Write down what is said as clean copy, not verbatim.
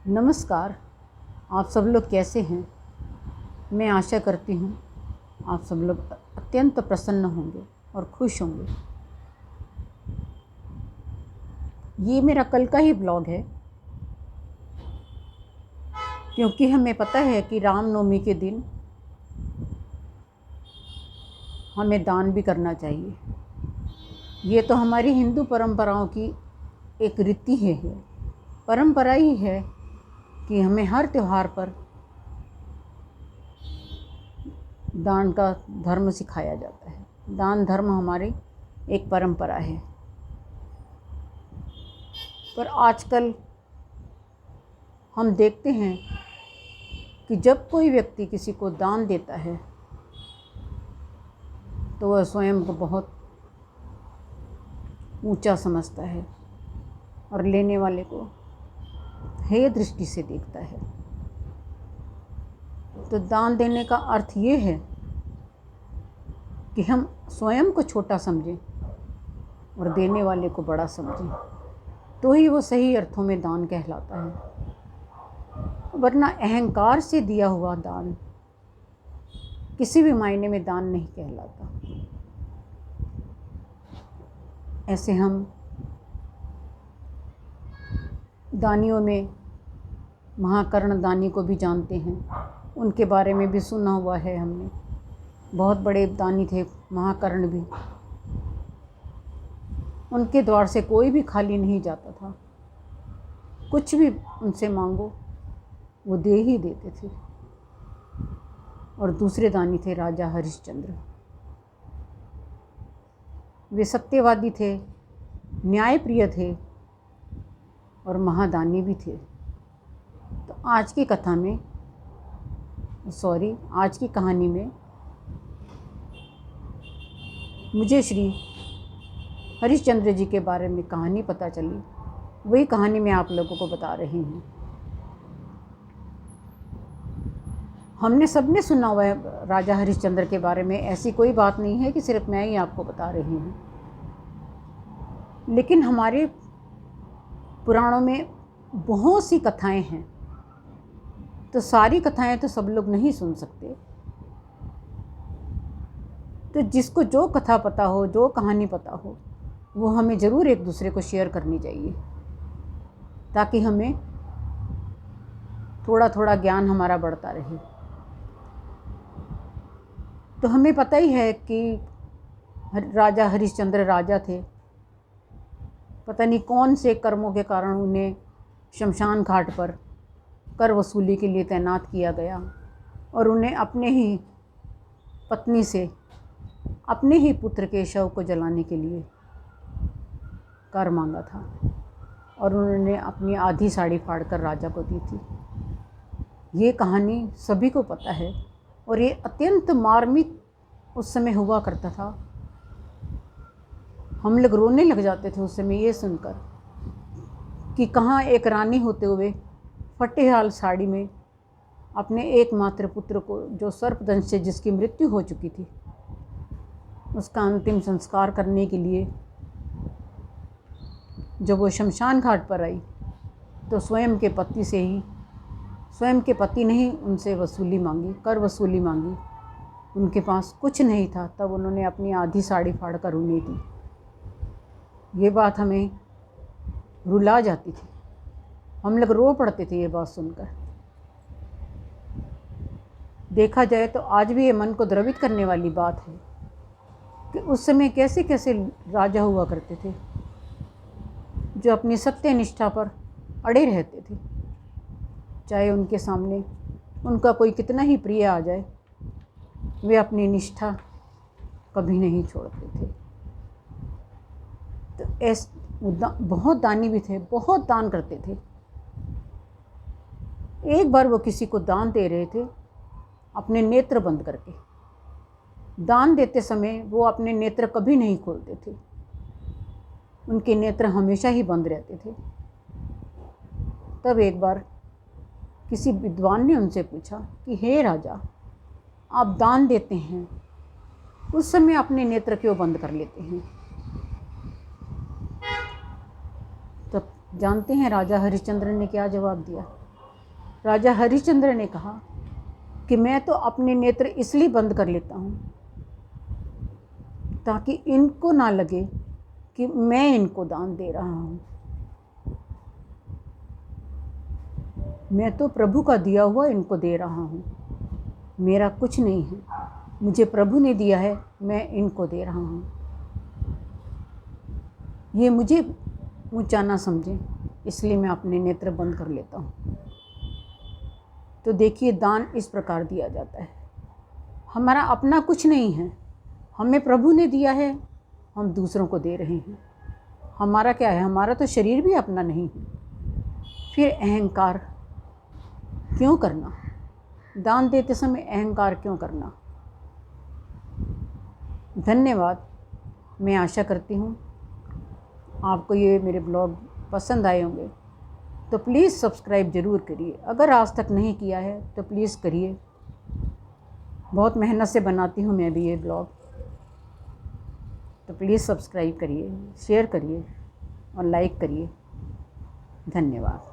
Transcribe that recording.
नमस्कार। आप सब लोग कैसे हैं? मैं आशा करती हूँ आप सब लोग अत्यंत प्रसन्न होंगे और खुश होंगे। ये मेरा कल का ही ब्लॉग है, क्योंकि हमें पता है कि रामनवमी के दिन हमें दान भी करना चाहिए। ये तो हमारी हिंदू परंपराओं की एक रीति है, परंपरा ही है कि हमें हर त्यौहार पर दान का धर्म सिखाया जाता है। दान धर्म हमारी एक परंपरा है। पर आजकल हम देखते हैं कि जब कोई व्यक्ति किसी को दान देता है तो वह स्वयं को बहुत ऊंचा समझता है और लेने वाले को हेय दृष्टि से देखता है। तो दान देने का अर्थ ये है कि हम स्वयं को छोटा समझें और देने वाले को बड़ा समझें, तो ही वो सही अर्थों में दान कहलाता है। वरना अहंकार से दिया हुआ दान किसी भी मायने में दान नहीं कहलाता। ऐसे हम दानियों में महाकर्ण दानी को भी जानते हैं, उनके बारे में भी सुना हुआ है हमने। बहुत बड़े दानी थे महाकर्ण भी। उनके द्वार से कोई भी खाली नहीं जाता था। कुछ भी उनसे मांगो वो दे ही देते थे। और दूसरे दानी थे राजा हरिश्चंद्र। वे सत्यवादी थे, न्यायप्रिय थे और महादानी भी थे। तो आज की कहानी में मुझे श्री हरिश्चंद्र जी के बारे में कहानी पता चली। वही कहानी मैं आप लोगों को बता रही हूँ। हमने सबने सुना हुआ है राजा हरिश्चंद्र के बारे में। ऐसी कोई बात नहीं है कि सिर्फ मैं ही आपको बता रही हूँ। लेकिन हमारे पुराणों में बहुत सी कथाएं हैं, तो सारी कथाएं तो सब लोग नहीं सुन सकते। तो जिसको जो कथा पता हो, जो कहानी पता हो, वो हमें ज़रूर एक दूसरे को शेयर करनी चाहिए, ताकि हमें थोड़ा थोड़ा ज्ञान हमारा बढ़ता रहे। तो हमें पता ही है कि राजा हरिश्चंद्र राजा थे। पता नहीं कौन से कर्मों के कारण उन्हें शमशान घाट पर कर वसूली के लिए तैनात किया गया और उन्हें अपने ही पत्नी से अपने ही पुत्र के शव को जलाने के लिए कर मांगा था। और उन्होंने अपनी आधी साड़ी फाड़कर राजा को दी थी। ये कहानी सभी को पता है और ये अत्यंत मार्मिक उस समय हुआ करता था। हम लोग रोने लग जाते थे उस समय ये सुनकर कि कहाँ एक रानी होते हुए फटे हाल साड़ी में अपने एकमात्र पुत्र को, जो सर्पदंश से जिसकी मृत्यु हो चुकी थी, उसका अंतिम संस्कार करने के लिए जब वो शमशान घाट पर आई तो स्वयं के पति ने ही उनसे वसूली मांगी, कर वसूली मांगी। उनके पास कुछ नहीं था, तब उन्होंने अपनी आधी साड़ी फाड़कर उन्हें दी। ये बात हमें रुला जाती थी। हम लोग रो पड़ते थे ये बात सुनकर। देखा जाए तो आज भी ये मन को द्रवित करने वाली बात है कि उस समय कैसे कैसे राजा हुआ करते थे जो अपनी सत्य निष्ठा पर अड़े रहते थे। चाहे उनके सामने उनका कोई कितना ही प्रिय आ जाए, वे अपनी निष्ठा कभी नहीं छोड़ते थे। तो बहुत दानी भी थे, बहुत दान करते थे। एक बार वो किसी को दान दे रहे थे अपने नेत्र बंद करके। दान देते समय वो अपने नेत्र कभी नहीं खोलते थे, उनके नेत्र हमेशा ही बंद रहते थे। तब एक बार किसी विद्वान ने उनसे पूछा कि हे राजा, आप दान देते हैं, उस समय अपने नेत्र क्यों बंद कर लेते हैं? तब जानते हैं राजा हरिश्चंद्र ने क्या जवाब दिया? राजा हरिश्चंद्र ने कहा कि मैं तो अपने नेत्र इसलिए बंद कर लेता हूँ ताकि इनको ना लगे कि मैं इनको दान दे रहा हूँ। मैं तो प्रभु का दिया हुआ इनको दे रहा हूँ, मेरा कुछ नहीं है, मुझे प्रभु ने दिया है, मैं इनको दे रहा हूँ। ये मुझे ऊंचा ना समझें, इसलिए मैं अपने नेत्र बंद कर लेता हूँ। तो देखिए, दान इस प्रकार दिया जाता है। हमारा अपना कुछ नहीं है, हमें प्रभु ने दिया है, हम दूसरों को दे रहे हैं। हमारा क्या है, हमारा तो शरीर भी अपना नहीं है। फिर अहंकार क्यों करना? दान देते समय अहंकार क्यों करना? धन्यवाद। मैं आशा करती हूँ आपको ये मेरे ब्लॉग पसंद आए होंगे, तो प्लीज़ सब्सक्राइब ज़रूर करिए। अगर आज तक नहीं किया है तो प्लीज़ करिए। बहुत मेहनत से बनाती हूँ मैं भी ये ब्लॉग, तो प्लीज़ सब्सक्राइब करिए, शेयर करिए और लाइक करिए। धन्यवाद।